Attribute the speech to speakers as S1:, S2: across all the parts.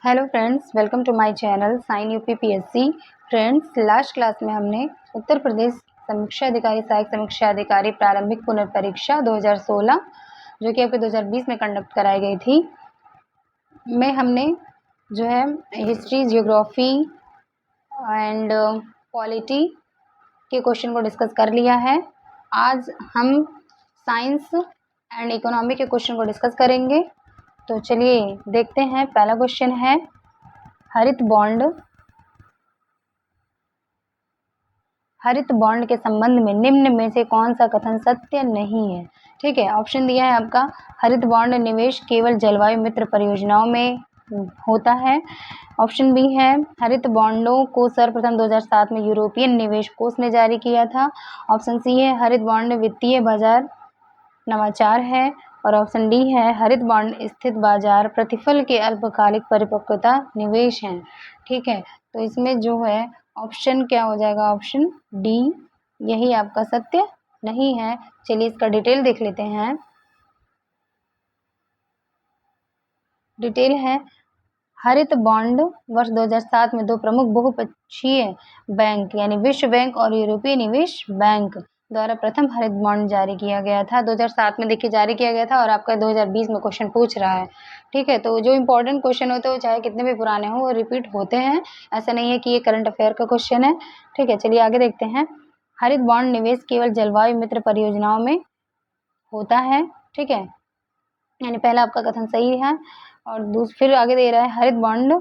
S1: Hello friends, welcome to my channel sign UPPSC. Friends, last class में हमने उत्तर प्रदेश समीक्षा अधिकारी सहायक समीक्षा अधिकारी प्रारंभिक पुनर्परीक्षा 2016 जो कि आपके 2020 में कंडक्ट कराई गई थी में हमने जो है हिस्ट्री, जियोग्राफी एंड पॉलिटी के क्वेश्चन को डिस्कस कर लिया है। आज हम साइंस एंड इकोनॉमी के क्वेश्चन को डिस्कस करेंगे। तो चलिए देखते हैं। पहला क्वेश्चन है, हरित बॉन्ड के संबंध में निम्न में से कौन सा कथन सत्य नहीं है। ठीक है, ऑप्शन दिया है आपका, हरित बॉन्ड निवेश केवल जलवायु मित्र परियोजनाओं में होता है। ऑप्शन बी है, हरित बॉन्डों को सर्वप्रथम 2007 में यूरोपियन निवेश कोष ने जारी किया था। ऑप्शन सी है, हरित बॉन्ड वित्तीय बाजार नवाचार है। और ऑप्शन डी है, हरित बॉन्ड स्थित बाजार प्रतिफल के अल्पकालिक परिपक्वता निवेश हैं। ठीक है, तो इसमें जो है ऑप्शन क्या हो जाएगा, ऑप्शन डी, यही आपका सत्य नहीं है। चलिए इसका डिटेल देख लेते हैं। डिटेल है, हरित बॉन्ड वर्ष 2007 में दो प्रमुख बहुपक्षीय बैंक यानी विश्व बैंक और यूरोपीय निवेश बैंक द्वारा प्रथम हरित बॉन्ड जारी किया गया था। 2007 में देखिए जारी किया गया था और आपका 2020 में क्वेश्चन पूछ रहा है। ठीक है, तो जो इंपॉर्टेंट क्वेश्चन होते हैं वो चाहे कितने भी पुराने हों वो रिपीट होते हैं, ऐसा नहीं है कि ये करंट अफेयर का क्वेश्चन है। ठीक है, चलिए आगे देखते हैं। हरित बॉन्ड निवेश केवल जलवायु मित्र परियोजनाओं में होता है। ठीक है, यानी पहला आपका कथन सही है। और फिर आगे दे रहा है, हरित बॉन्ड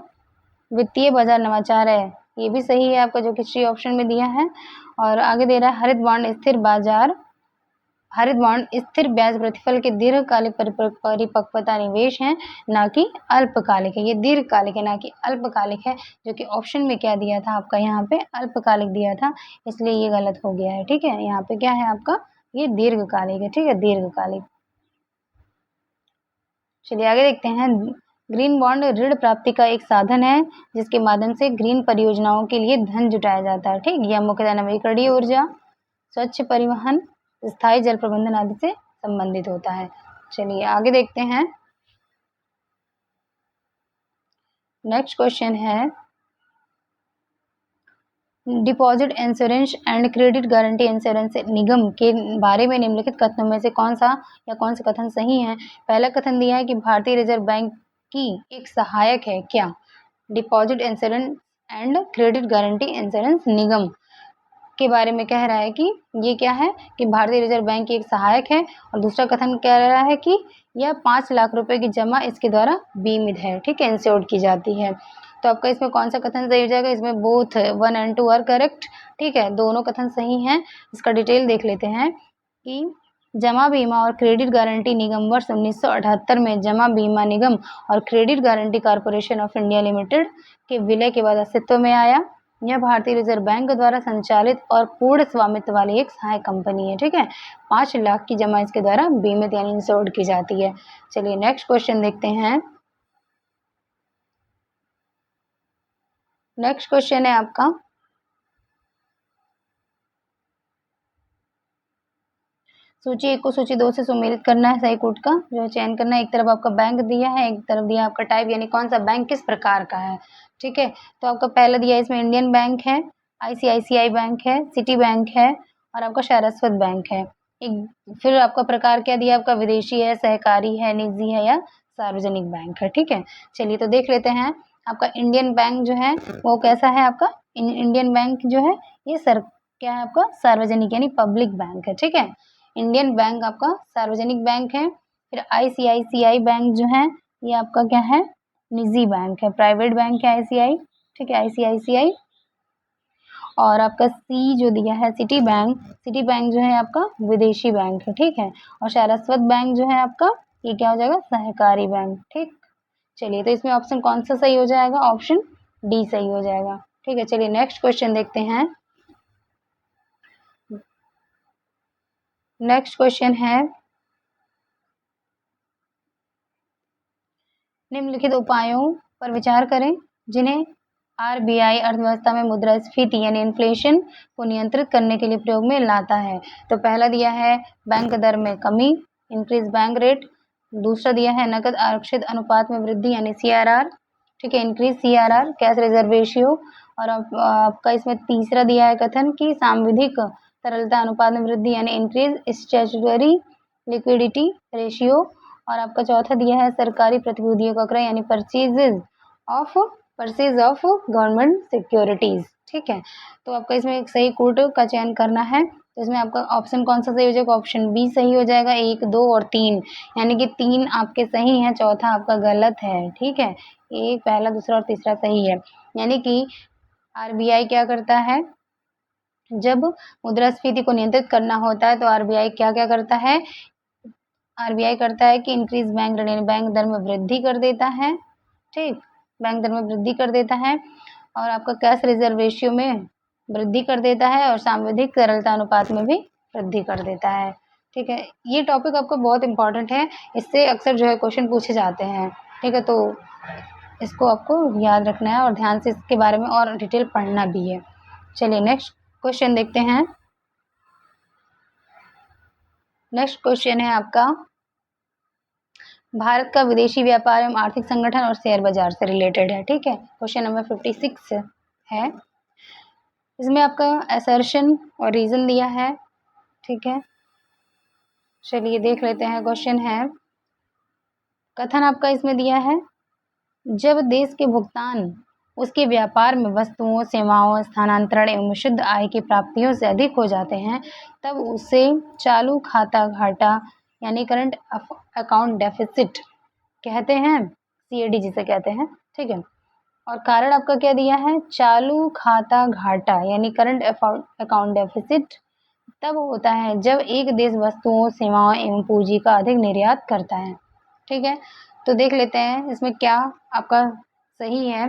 S1: वित्तीय बाजार नवाचार है, ये भी सही है आपका, जो कि सी ऑप्शन में दिया है। और आगे दे रहा है, हरित बॉन्ड स्थिर ब्याज प्रतिफल के दीर्घकालिक परिपक्वता निवेश हैं, ना कि अल्पकालिक है। ये दीर्घकालिक है ना कि अल्पकालिक है, जो कि ऑप्शन में क्या दिया था आपका, यहाँ पे अल्पकालिक दिया था, इसलिए ये गलत हो गया है। ठीक है, यहाँ पे क्या है आपका, ये दीर्घकालिक है। ठीक है, दीर्घकालिक। चलिए आगे देखते हैं। ग्रीन बॉन्ड ऋण प्राप्ति का एक साधन है जिसके माध्यम से ग्रीन परियोजनाओं के लिए धन जुटाया जाता है। ठीक, यह मुख्यतः नवीकरणीय ऊर्जा, स्वच्छ परिवहन, स्थायी जल प्रबंधन आदि से संबंधित होता है। चलिए आगे देखते हैं। नेक्स्ट क्वेश्चन है, deposit insurance and credit guarantee insurance निगम के बारे में निम्नलिखित कथनों में से कौन से कथन सही हैं। पहला कथन दिया है कि भारतीय रिजर्व बैंक की एक सहायक है। क्या? Deposit insurance and credit guarantee insurance निगम के बारे में कह रहा है कि ये क्या है कि भारतीय रिजर्व बैंक की एक सहायक है। और दूसरा कथन कह रहा है कि यह 5 लाख रुपए की जमा इसके द्वारा बीमित है। ठीक है, इंश्योर्ड की जाती है। तो आपका इसमें कौन सा कथन सही हो जाएगा? इसमें बोथ 1 and 2 आर करेक्ट। ठीक है, दोनों कथन सही हैं। इसका डिटेल देख लेते हैं कि जमा बीमा और क्रेडिट गारंटी निगम वर्ष 1978 में जमा बीमा निगम और credit guarantee corporation of India limited के विलय के बाद अस्तित्व में आया। यह भारतीय रिजर्व बैंक द्वारा संचालित और पूर्ण स्वामित्व वाली एक सहायक कंपनी है। ठीक है, 5 लाख की जमा इसके द्वारा बीमित यानी इंश्योर्ड की जाती है। चलिए नेक्स्ट क्वेश्चन देखते हैं। नेक्स्ट क्वेश्चन है आपका, सूची 1 को सूची 2 से सुमेलित करना है। सही कोड का जो है चयन करना है। एक तरफ आपका बैंक दिया है, एक तरफ दिया आपका टाइप, यानी कौन सा बैंक किस प्रकार का है। ठीक है, तो आपका पहला दिया है, इसमें इंडियन बैंक है, आईसीआईसीआई बैंक है, सिटी बैंक है और आपका सारस्वत बैंक है। एक फिर आपका प्रकार क्या दिया, आपका विदेशी है, सहकारी है, निजी है या सार्वजनिक बैंक है। ठीक है, चलिए तो देख लेते हैं। आपका इंडियन बैंक जो है वो कैसा है आपका, इंडियन बैंक जो है ये क्या है आपका, सार्वजनिक यानी पब्लिक बैंक है। ठीक है, इंडियन बैंक आपका सार्वजनिक बैंक है। फिर आईसीआईसीआई बैंक जो है ये आपका क्या है, निजी बैंक है, प्राइवेट बैंक है आईसीआई। ठीक है, आईसीआईसीआई। और आपका सी जो दिया है सिटी बैंक जो है आपका विदेशी बैंक है। ठीक है, और सारस्वत बैंक जो है आपका ये क्या हो जाएगा, सहकारी बैंक। ठीक, चलिए तो इसमें ऑप्शन कौन सा सही हो जाएगा, ऑप्शन डी सही हो जाएगा। ठीक है, चलिए नेक्स्ट क्वेश्चन देखते हैं। नेक्स्ट क्वेश्चन है, निम्नलिखित उपायों पर विचार करें जिन्हें आरबीआई अर्थव्यवस्था में मुद्रास्फीति यानी इन्फ्लेशन को नियंत्रित करने के लिए प्रयोग में लाता है। तो पहला दिया है बैंक दर में कमी, इंक्रीज बैंक रेट। दूसरा दिया है नकद आरक्षित अनुपात में वृद्धि यानी सीआरआर। ठीक है, increase CRR cash reserve ratio. और आपका इसमें तीसरा दिया है कथन कि सांविधिक तरलता अनुपात में वृद्धि यानी इंक्रीज स्टैट्यूटरी लिक्विडिटी रेशियो। और आपका चौथा दिया है सरकारी प्रतिभूतियों का क्रय यानी परचेज ऑफ गवर्नमेंट सिक्योरिटीज। ठीक है, तो आपका इसमें एक सही कोड का चयन करना है। तो इसमें आपका ऑप्शन कौन सा सही हो जाएगा? ऑप्शन बी सही हो जाएगा, 1, 2 और 3, यानी कि 3 आपके सही हैं, चौथा आपका गलत है। ठीक है, एक पहला, दूसरा और तीसरा सही है। यानी कि आरबीआई क्या करता है, जब मुद्रास्फीति को नियंत्रित करना होता है तो आरबीआई क्या क्या करता है? आरबीआई करता है कि इंक्रीज बैंक रेट यानी बैंक दर में वृद्धि कर देता है। ठीक, बैंक दर में वृद्धि कर देता है और आपका कैश रिजर्व रेशियो में वृद्धि कर देता है और सांविधिक तरलता अनुपात में भी वृद्धि कर देता है। ठीक है, ये टॉपिक आपको बहुत इंपॉर्टेंट है, इससे अक्सर जो है क्वेश्चन पूछे जाते हैं। ठीक है, तो इसको आपको याद रखना है और ध्यान से इसके बारे में और डिटेल पढ़ना भी है। चलिए नेक्स्ट क्वेश्चन देखते हैं। नेक्स्ट क्वेश्चन है आपका, भारत का विदेशी व्यापार एवं आर्थिक संगठन और शेयर बाजार से रिलेटेड है। ठीक है, क्वेश्चन नंबर 56 है। इसमें आपका असर्शन और रीजन दिया है। ठीक है, चलिए देख लेते हैं। क्वेश्चन है, कथन आपका इसमें दिया है, जब देश के भुगतान उसके व्यापार में वस्तुओं, सेवाओं, स्थानांतरण एवं शुद्ध आय की प्राप्तियों से अधिक हो जाते हैं तब उसे चालू खाता घाटा यानी करंट अकाउंट डेफिसिट कहते हैं, CAD जिसे कहते हैं। ठीक है, और कारण आपका क्या दिया है? चालू खाता घाटा यानी करंट अकाउंट डेफिसिट तब होता है जब एक देश वस्तुओं, सेवाओं एवं पूंजी का अधिक निर्यात करता है। ठीक है, तो देख लेते हैं इसमें क्या आपका सही है।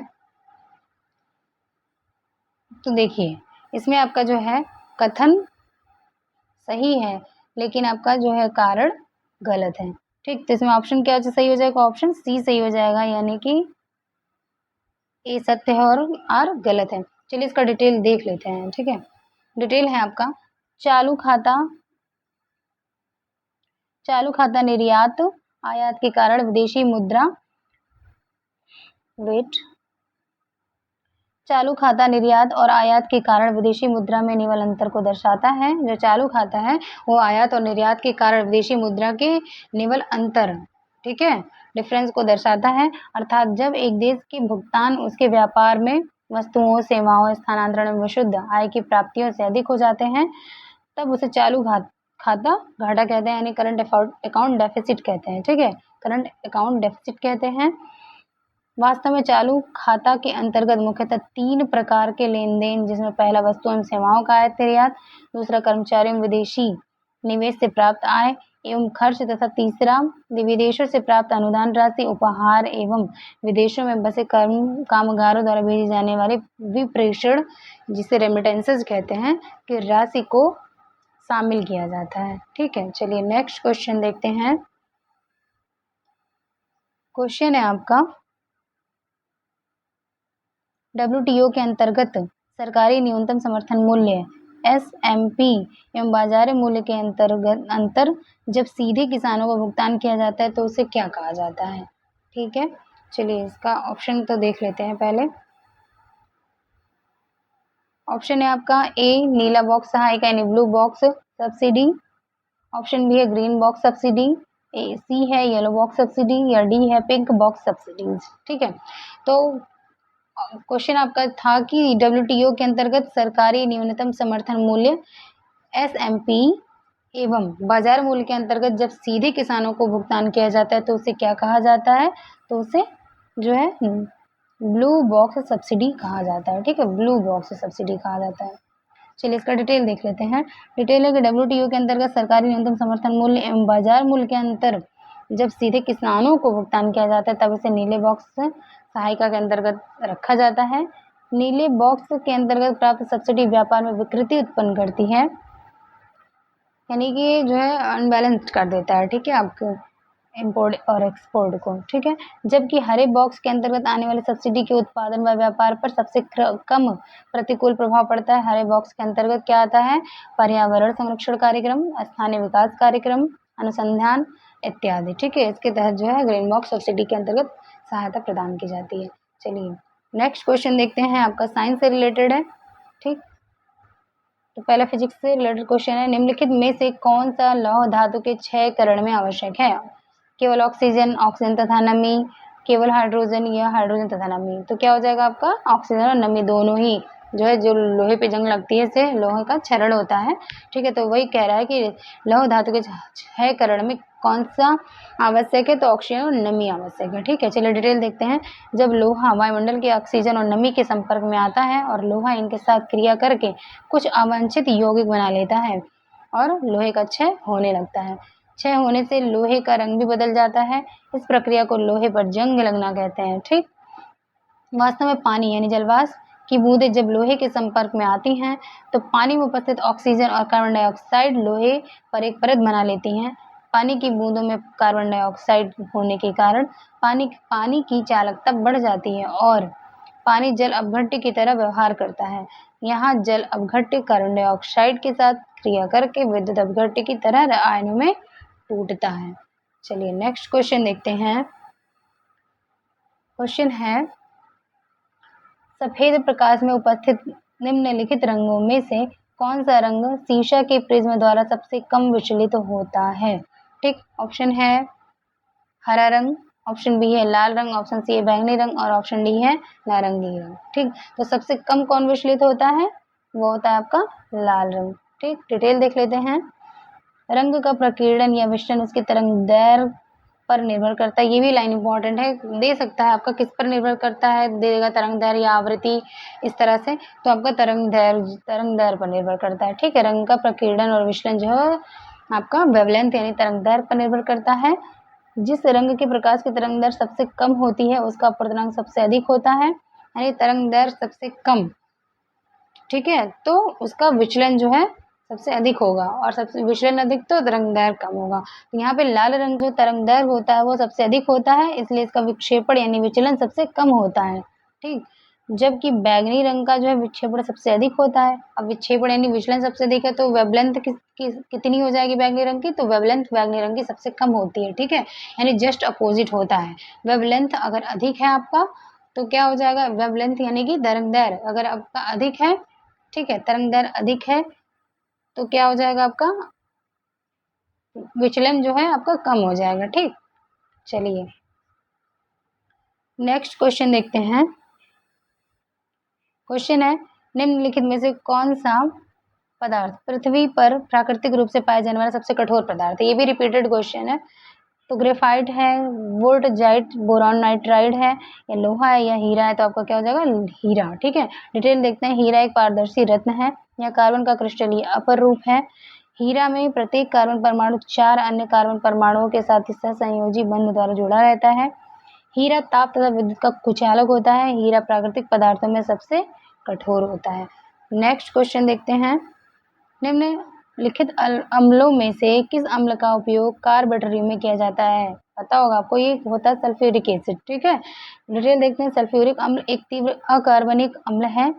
S1: तो देखिए, इसमें आपका जो है कथन सही है लेकिन आपका जो है कारण गलत है। ठीक, तो इसमें ऑप्शन क्या सही हो जाएगा? ऑप्शन सी सही हो जाएगा, यानी कि ए सत्य है और आर गलत है। चलिए इसका डिटेल देख लेते हैं। ठीक है, डिटेल है आपका, चालू खाता निर्यात आयात के कारण विदेशी मुद्रा चालू खाता निर्यात और आयात के कारण विदेशी मुद्रा में निवल अंतर को दर्शाता है। जो चालू खाता है वो आयात और निर्यात के कारण विदेशी मुद्रा के निवल अंतर, ठीक है, डिफरेंस को दर्शाता है। अर्थात जब एक देश के भुगतान उसके व्यापार में वस्तुओं, सेवाओं, स्थानांतरण में शुद्ध आय की प्राप्तियों से अधिक हो जाते हैं तब उसे चालू खाता घाटा कहते हैं, यानी करंट अकाउंट डेफिसिट कहते हैं। ठीक है, करंट अकाउंट डेफिसिट कहते हैं। वास्तव में चालू खाता के अंतर्गत मुख्यतः 3 प्रकार के लेन देन, जिसमें पहला वस्तु एवं सेवाओं का आयात निर्यात, दूसरा कर्मचारियों एवं विदेशी निवेश से प्राप्त आय एवं खर्च तथा तीसरा विदेशों से प्राप्त अनुदान राशि, उपहार एवं विदेशों में बसे कामगारों द्वारा भेजी जाने वाले विप्रेषण, जिसे रेमिटेंसेस कहते हैं, कि राशि को शामिल किया जाता है। ठीक है, चलिए नेक्स्ट क्वेश्चन देखते हैं। क्वेश्चन है आपका, WTO के अंतर्गत सरकारी न्यूनतम समर्थन मूल्य SMP एवं बाजार मूल्य के अंतर जब सीधे किसानों को भुगतान किया जाता है तो उसे क्या कहा जाता है? ठीक है, चलिए इसका ऑप्शन तो देख लेते हैं पहले। ऑप्शन है आपका ए नीला बॉक्स सहायता यानी blue box subsidy, option B है ग्रीन बॉक्स सब्सिडी, सी है येलो बॉक्स सब्सिडी, या डी है पिंक बॉक्स सब्सिडीज। ठीक है, तो क्वेश्चन आपका था कि WTO के अंतर्गत सरकारी न्यूनतम समर्थन मूल्य SMP एवं बाजार मूल्य के अंतर्गत जब सीधे किसानों को भुगतान किया जाता है तो उसे क्या कहा जाता है? तो उसे जो है ब्लू बॉक्स सब्सिडी कहा जाता है। ठीक है, ब्लू बॉक्स सब्सिडी कहा जाता है। चलिए इसका डिटेल देख लेते हैं। डिटेल है कि WTO के अंतर्गत सरकारी न्यूनतम समर्थन मूल्य एवं बाजार मूल्य के अंतर जब सीधे किसानों को भुगतान किया जाता है तब इसे नीले बॉक्स सहायता के अंतर्गत रखा जाता है। नीले बॉक्स के अंतर्गत प्राप्त सब्सिडी व्यापार में विकृति उत्पन्न करती है, यानी कि जो है अनबैलेंस्ड कर देता है। ठीक है, आपको इम्पोर्ट और एक्सपोर्ट को। ठीक है, जबकि हरे बॉक्स के अंतर्गत आने वाली सब्सिडी के उत्पादन व व्यापार पर सबसे कम प्रतिकूल प्रभाव पड़ता है। हरे बॉक्स के अंतर्गत क्या आता है? पर्यावरण संरक्षण कार्यक्रम, स्थानीय विकास कार्यक्रम, अनुसंधान इत्यादि। ठीक है, इसके तहत जो है ग्रीन बॉक्स सब्सिडी के अंतर्गत सहायता प्रदान की जाती है। चलिए नेक्स्ट क्वेश्चन देखते हैं, आपका साइंस से रिलेटेड है। ठीक, तो पहला फिजिक्स से रिलेटेड क्वेश्चन है, निम्नलिखित में से कौन सा लौह धातु के क्षय करण में आवश्यक है? केवल ऑक्सीजन, ऑक्सीजन तथा नमी, केवल हाइड्रोजन या हाइड्रोजन तथा नमी। तो क्या हो जाएगा आपका ऑक्सीजन और नमी दोनों ही जो है, जो लोहे पे जंग लगती है इससे लोहे का क्षरण होता है। ठीक है, तो वही कह रहा है कि लौह धातु के क्षय करण में कौन सा आवश्यक है? तो ऑक्सीजन और नमी आवश्यक है। ठीक है, चलिए डिटेल देखते हैं। जब लोहा वायुमंडल के ऑक्सीजन और नमी के संपर्क में आता है और लोहा इनके साथ क्रिया करके कुछ अवांछित यौगिक बना लेता है और लोहे का क्षय होने लगता है। क्षय होने से लोहे का रंग भी बदल जाता है। इस प्रक्रिया को लोहे पर जंग लगना कहते हैं। ठीक, वास्तव में पानी यानी जलवाष्प की बूंदें जब लोहे के संपर्क में आती हैं तो पानी में उपस्थित ऑक्सीजन और कार्बन डाइऑक्साइड लोहे पर एक परत बना लेती हैं। पानी की बूंदों में कार्बन डाइऑक्साइड होने के कारण पानी की चालकता बढ़ जाती है और पानी जल अपघट्य की तरह व्यवहार करता है। यहाँ जल अपघट्य कार्बन डाइऑक्साइड के साथ क्रिया करके विद्युत अपघट्य की तरह आयनों में टूटता है। चलिए नेक्स्ट क्वेश्चन देखते हैं। क्वेश्चन है, सफेद प्रकाश में उपस्थित निम्नलिखित रंगों में से कौन सा रंग शीशा के प्रिज्म द्वारा सबसे कम विचलित होता है? ठीक, ऑप्शन है हरा रंग, ऑप्शन बी है लाल रंग, ऑप्शन सी है बैंगनी रंग और ऑप्शन डी है नारंगी रंग। ठीक, तो सबसे कम कौन विचलित होता है? वो होता है आपका लाल रंग। ठीक, डिटेल देख लेते हैं। रंग का प्रकीर्णन या विचलन उसके तरंग दैर्घ्य पर निर्भर करता है। ये भी लाइन इंपॉर्टेंट है, दे सकता है आपका किस पर निर्भर करता है, देगा तरंग दैर्घ्य या आवृत्ति इस तरह से, तो आपका तरंग दैर्घ्य पर निर्भर करता है। ठीक है, रंग का प्रकीर्णन और विचलन जो है आपका वेवलेंथ यानी तरंग दैर्घ्य पर निर्भर करता है। जिस रंग के प्रकाश की तरंग दैर्घ्य सबसे कम होती है उसका अपवर्तनांक सबसे अधिक होता है, यानी तरंग दैर्घ्य सबसे कम, ठीक है, तो उसका विचलन जो है सबसे अधिक होगा और सबसे विचलन अधिक तो तरंग दैर्घ्य कम होगा। तो यहाँ पे लाल रंग जो तरंग दैर्घ्य होता है वो सबसे अधिक होता है, इसलिए इसका विक्षेपण यानी विचलन सबसे कम होता है। ठीक, जबकि बैंगनी रंग का जो है विक्षेपण सबसे अधिक होता है। अब विक्षेपण यानी विचलन सबसे अधिक है तो वेवलेंथ कितनी हो जाएगी बैंगनी रंग की? तो वेवलेंथ बैंगनी रंग की सबसे कम होती है। ठीक है, यानी जस्ट अपोजिट होता है। वेवलेंथ अगर अधिक है आपका तो क्या हो जाएगा? वेवलेंथ यानी कि तरंग दैर्घ्य अगर आपका अधिक है, ठीक है, तरंग दैर्घ्य अधिक है तो क्या हो जाएगा आपका विचलन जो है आपका कम हो जाएगा। ठीक, चलिए नेक्स्ट क्वेश्चन देखते हैं। क्वेश्चन है, निम्नलिखित में से कौन सा पदार्थ पृथ्वी पर प्राकृतिक रूप से पाया जाने वाला सबसे कठोर पदार्थ है? ये भी रिपीटेड क्वेश्चन है। तो ग्रेफाइट है, वोल्टजाइट, बोरॉन नाइट्राइड है, या लोहा है, या हीरा है। तो आपका क्या हो जाएगा? हीरा। ठीक है, डिटेल देखते हैं। हीरा एक पारदर्शी रत्न है या कार्बन का क्रिस्टलीय अपर रूप है। हीरा में प्रत्येक कार्बन परमाणु 4 अन्य कार्बन परमाणुओं के साथ सहसंयोजी बंध द्वारा जुड़ा रहता है। हीरा ताप तथा विद्युत का कुचालक होता है। हीरा प्राकृतिक पदार्थों में सबसे कठोर होता है। नेक्स्ट क्वेश्चन देखते हैं। निम्नलिखित अम्लों में से किस अम्ल का उपयोग कार बैटरियों में किया जाता है? पता होगा आपको, ये होता है सल्फ्यूरिक एसिड। ठीक है, डिटेल देखते हैं। सल्फ्यूरिक अम्ल एक तीव्र अकार्बनिक अम्ल है।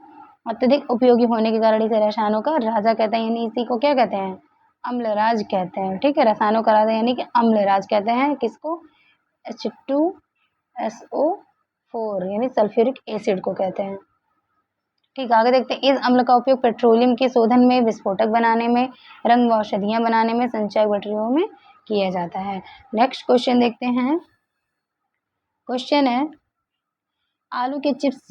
S1: अत्यधिक उपयोगी होने के कारण इसे रसायनों का राजा कहते हैं, यानी इसी को क्या कहते हैं? अम्लराज कहते हैं। ठीक है, रसायनों का राजा यानी कि अम्लराज कहते हैं किसको? H2SO4 यानी सल्फ्यूरिक एसिड को कहते हैं। ठीक, आगे देखते हैं। इस अम्ल का उपयोग पेट्रोलियम के शोधन में, विस्फोटक बनाने में, रंग व औषधियां बनाने में, संचायक बैटरियों में किया जाता है। नेक्स्ट क्वेश्चन देखते हैं। क्वेश्चन है, आलू के चिप्स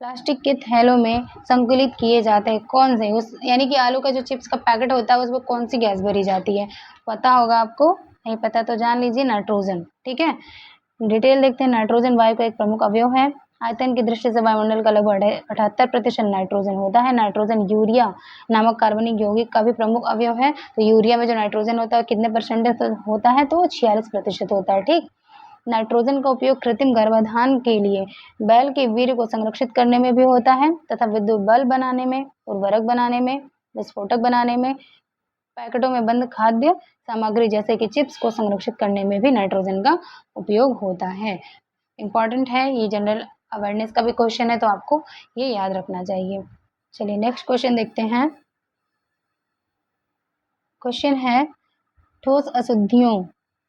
S1: प्लास्टिक के थैलों में संकुलित किए जाते हैं कौन से? उस यानी कि आलू का जो चिप्स का पैकेट होता है उसमें कौन सी गैस भरी जाती है? पता होगा आपको, नहीं पता तो जान लीजिए, नाइट्रोजन। ठीक है, डिटेल देखते हैं। नाइट्रोजन वायु का एक प्रमुख अवयव है। आयतन की दृष्टि से वायुमंडल का लगभग 78% नाइट्रोजन होता है। नाइट्रोजन यूरिया नामक कार्बनिक यौगिक का भी प्रमुख अवयव है। तो यूरिया में जो नाइट्रोजन होता है कितने परसेंट होता है? तो 46% होता है। ठीक, नाइट्रोजन का उपयोग कृत्रिम गर्भाधान के लिए, बैल के वीर्य को संरक्षित करने में भी होता है तथा विद्युत बल्ब बनाने में, उर्वरक बनाने में, विस्फोटक बनाने में, पैकेटों में बंद खाद्य सामग्री जैसे कि चिप्स को संरक्षित करने में भी नाइट्रोजन का उपयोग होता है। इंपॉर्टेंट है, ये जनरल अवेयरनेस का भी क्वेश्चन है तो आपको ये याद रखना चाहिए। चलिए नेक्स्ट क्वेश्चन देखते हैं। क्वेश्चन है, ठोस अशुद्धियों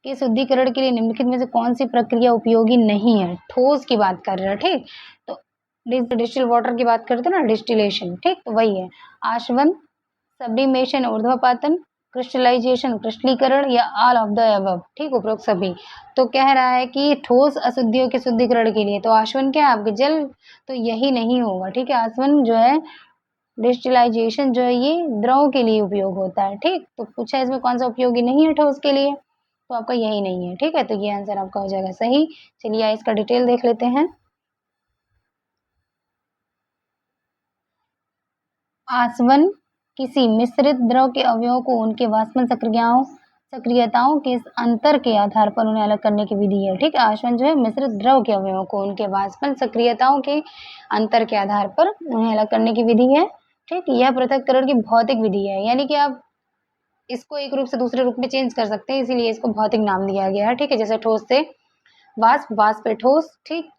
S1: के शुद्धिकरण के लिए निम्नलिखित में से कौन सी प्रक्रिया उपयोगी नहीं है? ठोस की बात कर रहे हैं, ठीक। तो डिस्टिल वाटर की बात करते हैं ना, डिस्टिलेशन, ठीक, तो वही है। आशवन, सब्लिमेशन ऊर्ध्वपातन, क्रिस्टलाइजेशन क्रिस्टलीकरण, या ऑल ऑफ द अबव, ठीक, उपरोक्त सभी। तो कह रहा है कि ठोस अशुद्धियों के शुद्धिकरण के लिए तो आशवन क्या है आपके जल, तो यही नहीं होगा, ठीक है। आशवन जो है, डिस्टिलाइजेशन जो है ये द्रव के लिए उपयोग होता है, ठीक। तो पूछा इसमें कौन सा उपयोगी नहीं है ठोस के लिए, तो आपका यही नहीं है, ठीक है। तो ये आंसर आपका हो जाएगा सही। चलिए इसका डिटेल देख लेते हैं। आसवन किसी मिश्रित द्रव के अवयवों को उनके वाष्पन सक्रियताओं के अंतर के आधार पर उन्हें अलग करने की विधि है, ठीक है। आसवन जो है मिश्रित द्रव के अवयवों को उनके वाष्पन सक्रियताओं के अंतर के आधार पर उन्हें अलग करने की विधि है, ठीक। यह पृथक्करण की भौतिक विधि है, यानी कि आप इसको एक रूप से दूसरे रूप में चेंज कर सकते हैं, इसीलिए इसको भौतिक नाम दिया गया है, ठीक है। जैसे ठोस से वाष्प, वाष्प पे ठोस, ठीक।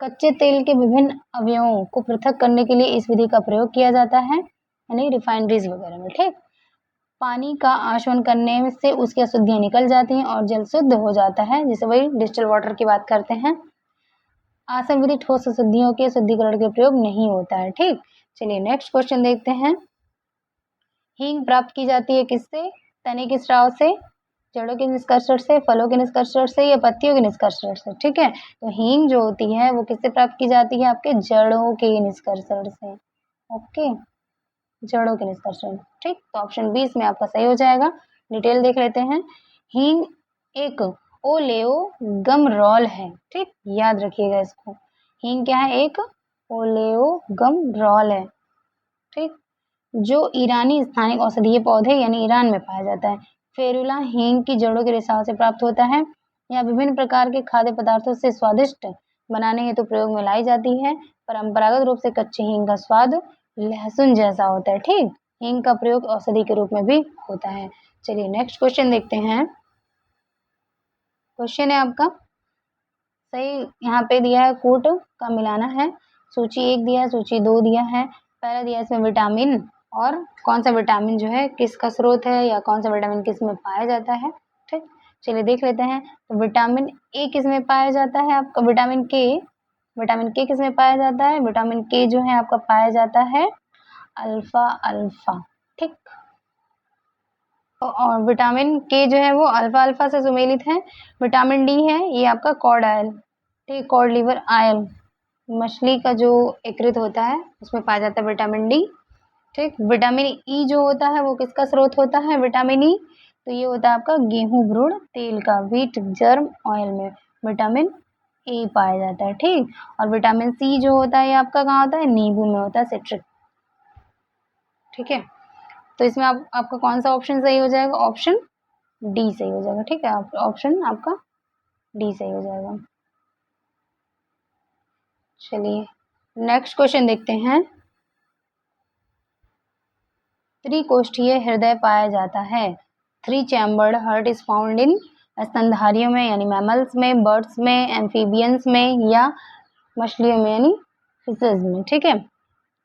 S1: कच्चे तेल के विभिन्न अवयवों को पृथक करने के लिए इस विधि का प्रयोग किया जाता है, यानी रिफाइनरीज वगैरह में, ठीक। पानी का आशवन करने से उसकी अशुद्धियां निकल जाती हैं और जल शुद्ध हो जाता है, जिसे वही डिस्टिल वाटर की बात करते हैं। आसन विधि ठोस अशुद्धियों के शुद्धिकरण के प्रयोग नहीं होता है, ठीक। चलिए नेक्स्ट क्वेश्चन देखते हैं। हींग प्राप्त की जाती है किससे? तने के स्राव से, जड़ों के निष्कर्षण से, फलों के निष्कर्षण से, या पत्तियों के निष्कर्षण से, ठीक है। तो हींग जो होती है वो किससे प्राप्त की जाती है? आपके जड़ों के निष्कर्षण से, ओके, जड़ों के निष्कर्षण, ठीक। तो ऑप्शन 20 में आपका सही हो जाएगा। डिटेल देख लेते हैं। हींग एक ओलेओगमरॉल है, ठीक, याद रखिएगा इसको। हींग क्या है? एक ओलेओगमरॉल है, ठीक, जो ईरानी स्थानिक औषधीय पौधे यानी ईरान में पाया जाता है। फेरुला हींग की जड़ों के रिसाव से प्राप्त होता है। यह विभिन्न प्रकार के खाद्य पदार्थों से स्वादिष्ट बनाने हेतु प्रयोग में लाई जाती है। परंपरागत रूप से कच्चे हींग का स्वाद लहसुन जैसा होता है, ठीक। हींग का प्रयोग औषधि के रूप में भी होता है। चलिए नेक्स्ट क्वेश्चन देखते हैं। क्वेश्चन है आपका सही, यहाँ पे दिया है कूट का मिलाना है। सूची 1 दिया है, सूची 2 दिया है। पहला दिया है इसमें विटामिन, और कौन सा विटामिन जो है किसका स्रोत है, या कौन सा विटामिन किस में पाया जाता है, ठीक। चलिए देख लेते हैं। तो विटामिन ए किस में पाया जाता है? आपका विटामिन के किस में पाया जाता है? विटामिन के जो है आपका पाया जाता है अल्फा अल्फा, ठीक। और विटामिन के जो है वो अल्फा अल्फा से सुमेलित है। विटामिन डी है ये आपका कॉड आयल, ठीक, कॉड लिवर आयल, मछली का जो यकृत होता है उसमें पाया जाता है विटामिन डी, ठीक। विटामिन ई जो होता है वो किसका स्रोत होता है? विटामिन ई, तो ये होता है आपका गेहूं भ्रूण तेल का, व्हीट जर्म ऑयल में विटामिन ए पाया जाता है, ठीक। और विटामिन सी जो होता है ये आपका कहाँ होता है? नींबू में होता है, सिट्रिक, ठीक है। तो इसमें आपका कौन सा ऑप्शन सही हो जाएगा? ऑप्शन डी सही हो जाएगा, ठीक है। ऑप्शन आपका डी सही हो जाएगा। चलिए नेक्स्ट क्वेश्चन देखते हैं। त्रिकोष्ठीय हृदय पाया जाता है। 3 chambered heart is found in स्तनधारियों में यानी मैमल्स में, बर्ड्स में, एम्फीबियंस में, या मछलियों में यानी फिशेज में, ठीक है।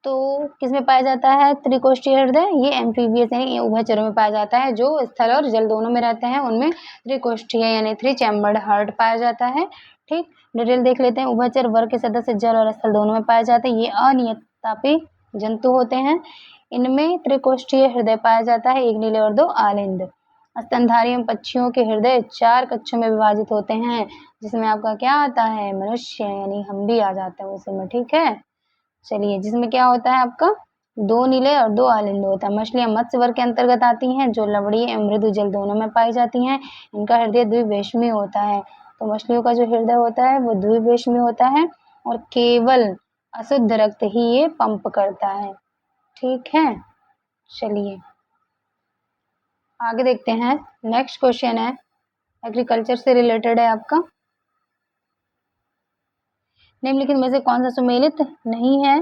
S1: तो किसमें पाया जाता है त्रिकोष्ठीय हृदय? ये एम्फीबियस यानी ये उभयचरों में पाया जाता है, जो स्थल और जल दोनों में रहते हैं, उनमें त्रिकोष्ठीय यानी 3 चैम्बर्ड हार्ट पाया जाता है, ठीक। डिटेल देख लेते हैं। उभयचर वर्ग के सदस्य जल और स्थल दोनों में पाए जाते हैं। ये अनियतापी जंतु होते हैं। इनमें त्रिकोष्ठीय हृदय पाया जाता है, 1 नीले और 2 आलिंद। स्तनधारी एवं पक्षियों के हृदय 4 कक्षों में विभाजित होते हैं, जिसमें आपका क्या आता है? मनुष्य यानी हम भी आ जाते हैं उसमें, ठीक है। चलिए जिसमें क्या होता है आपका 2 नीले और 2 आलिंद होता है। मछलियां मत्स्य वर्ग के अंतर्गत आती हैं, जो लवणीय एवं मृदु जल दोनों में पाई जाती हैं। इनका हृदय द्विवेशमी होता है। तो मछलियों का जो हृदय होता है वो द्विवेशमी होता है, और केवल अशुद्ध रक्त ही ये पंप करता है, ठीक है। चलिए आगे देखते हैं। नेक्स्ट क्वेश्चन है एग्रीकल्चर से रिलेटेड है आपका। निम्नलिखित में से कौन सा सुमेलित नहीं है,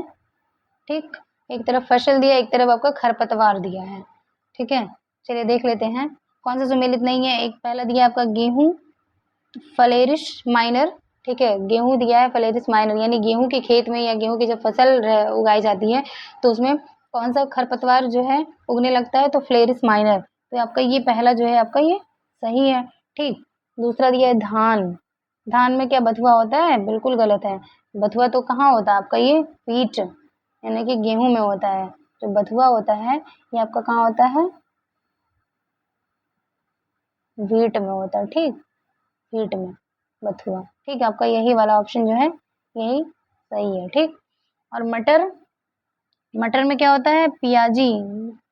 S1: ठीक। एक तरफ फसल दिया, एक तरफ आपका खरपतवार दिया है, ठीक है। चलिए देख लेते हैं कौन सा सुमेलित नहीं है। एक पहला दिया आपका गेहूं फलेरिस माइनर, ठीक है। गेहूं दिया है फलेरिस माइनर, यानी गेहूं के खेत में या गेहूं की जब फसल उगाई जाती है तो उसमें कौन सा खरपतवार जो है उगने लगता है? तो फ्लेरिस माइनर। तो आपका ये पहला जो है आपका ये सही है, ठीक। दूसरा दिया है धान। धान में क्या बथुआ होता है? बिल्कुल गलत है। बथुआ तो कहाँ होता है आपका? ये व्हीट यानी कि गेहूं में होता है। जो बथुआ होता है ये आपका कहाँ होता है? व्हीट में होता है। ठीक, व्हीट में बथुआ। ठीक, आपका यही वाला ऑप्शन जो है यही सही है। ठीक। और मटर, मटर में क्या होता है? पियाजी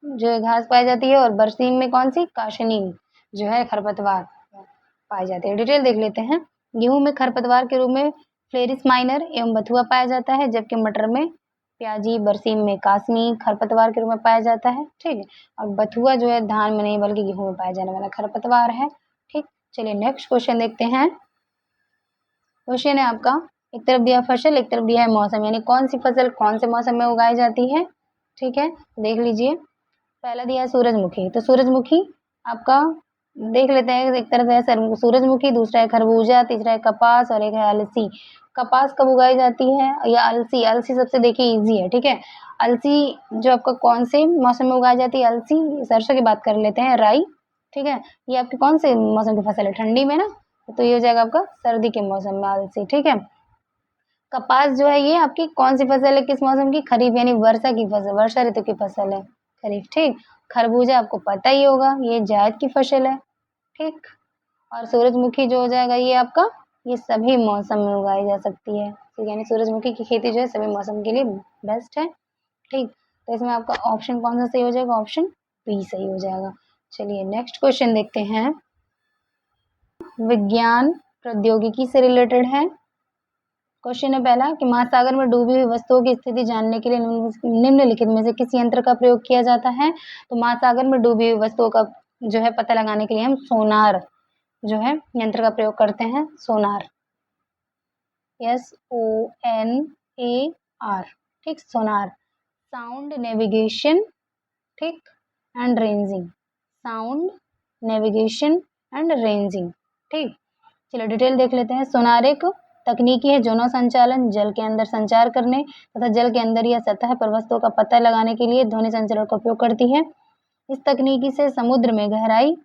S1: जो है घास पाई जाती है, और बरसीम में कौन सी? काशनी जो है खरपतवार पाई जाती है। डिटेल देख लेते हैं। गेहूं में खरपतवार के रूप में फ्लेरिस माइनर एवं बथुआ पाया जाता है, जबकि मटर में प्याजी, बरसीम में कासनी खरपतवार के रूप में पाया जाता है। ठीक है। और बथुआ जो है धान में नहीं बल्कि गेहूं में पाया जाने वाला खरपतवार है। ठीक, चलिए नेक्स्ट क्वेश्चन देखते हैं। क्वेश्चन है आपका, एक तरफ दिया फसल, एक तरफ दिया है मौसम, यानी कौन सी फसल कौन से मौसम में उगाई जाती है। ठीक है, देख लीजिए। पहला दिया है सूरजमुखी, तो सूरजमुखी आपका देख लेते हैं। एक तरफ है सूरजमुखी, दूसरा है खरबूजा, तीसरा है कपास और एक है अलसी। कपास कब उगाई जाती है? या अलसी, अलसी सबसे देखिए इजी है। ठीक है, अलसी जो आपका कौन से मौसम में उगाई जाती है? अलसी, सरसों की बात कर लेते हैं, राई। ठीक है, ये आपके कौन से मौसम की फसल है? ठंडी में ना, तो ये हो जाएगा आपका सर्दी के मौसम में अलसी। ठीक है, कपास जो है ये आपकी कौन सी फसल है? किस मौसम की? खरीफ यानी वर्षा की फसल, वर्षा ऋतु की फसल है खरीफ। ठीक, खरबूजा आपको पता ही होगा ये जायद की फसल है। ठीक, और सूरजमुखी जो हो जाएगा ये आपका, ये सभी मौसम में उगाई जा सकती है। ठीक, यानी सूरजमुखी की खेती जो है सभी मौसम के लिए बेस्ट है। ठीक, तो इसमें आपका ऑप्शन कौन सा सही हो जाएगा? ऑप्शन बी सही हो जाएगा। चलिए नेक्स्ट क्वेश्चन देखते हैं। विज्ञान प्रौद्योगिकी से रिलेटेड है। क्वेश्चन है पहला कि महासागर में डूबी हुई वस्तुओं की स्थिति जानने के लिए निम्नलिखित में से किस यंत्र का प्रयोग किया जाता है? तो महासागर में डूबी हुई वस्तुओं का जो है पता लगाने के लिए हम सोनार जो है यंत्र का प्रयोग करते हैं। सोनार, SONAR। ठीक, सोनार। साउंड नेविगेशन, ठीक, and ranging. Sound navigation and ranging. ठीक, चलो डिटेल देख लेते हैं। सोनार एक तकनीकी है जो नौ संचालन, जल के अंदर संचार करने तथा जल के अंदर या सतह पर वस्तुओं का पता लगाने के लिए ध्वनि संचरण का उपयोग करती है। इस तकनीकी से समुद्र में गहराई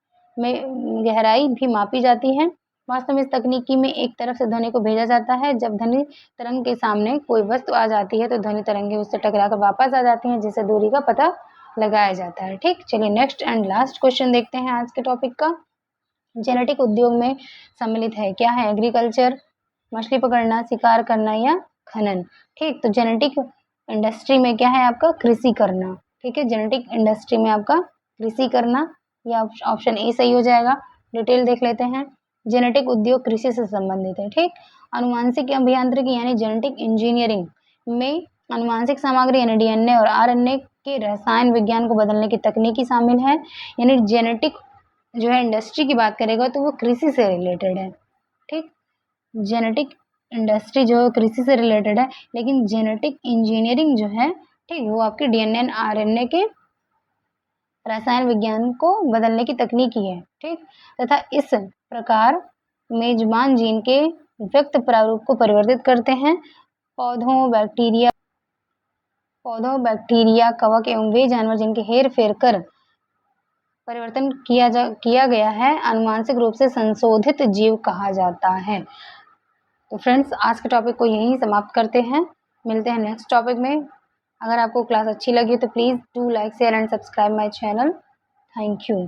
S1: भी मापी जाती है। वास्तव में इस तकनीकी में एक तरफ से ध्वनि को भेजा जाता है। जब ध्वनि तरंग के सामने कोई वस्तु आ जाती है तो ध्वनि तरंगे उससे टकराकर वापस आ जाती हैं, जिससे दूरी का पता लगाया जाता है। ठीक, चलिए नेक्स्ट एंड लास्ट क्वेश्चन देखते हैं आज के टॉपिक का। जेनेटिक उद्योग में सम्मिलित है, क्या है? एग्रीकल्चर, मछली पकड़ना, शिकार करना या खनन। ठीक, तो जेनेटिक इंडस्ट्री में क्या है आपका? कृषि करना। ठीक है, जेनेटिक इंडस्ट्री में आपका कृषि करना, या ऑप्शन ए सही हो जाएगा। डिटेल देख लेते हैं। जेनेटिक उद्योग कृषि से संबंधित है। ठीक, आनुवांशिक अभियांत्रिकी यानी जेनेटिक इंजीनियरिंग में आनुवांशिक सामग्री यानी DNA और RNA के रसायन विज्ञान को बदलने की तकनीकी शामिल है। यानी जेनेटिक जो है इंडस्ट्री की बात करेगा तो वो कृषि से रिलेटेड है। ठीक, जेनेटिक इंडस्ट्री जो है कृषि से रिलेटेड है, लेकिन जेनेटिक इंजीनियरिंग जो है, ठीक, वो आपके DNA और RNA के रसायन विज्ञान को बदलने की तकनीकी है। ठीक, तथा इस प्रकार मेजबान जीन के व्यक्त प्रारूप को परिवर्तित करते हैं। पौधों, बैक्टीरिया, कवक एवं वे जानवर जिनके हेर फेर कर परिवर्तन किया गया है आनुवांशिक रूप से संशोधित जीव कहा जाता है। तो फ्रेंड्स आज के टॉपिक को यहीं समाप्त करते हैं। मिलते हैं नेक्स्ट टॉपिक में। अगर आपको क्लास अच्छी लगी तो please do like, share and subscribe my channel. Thank you.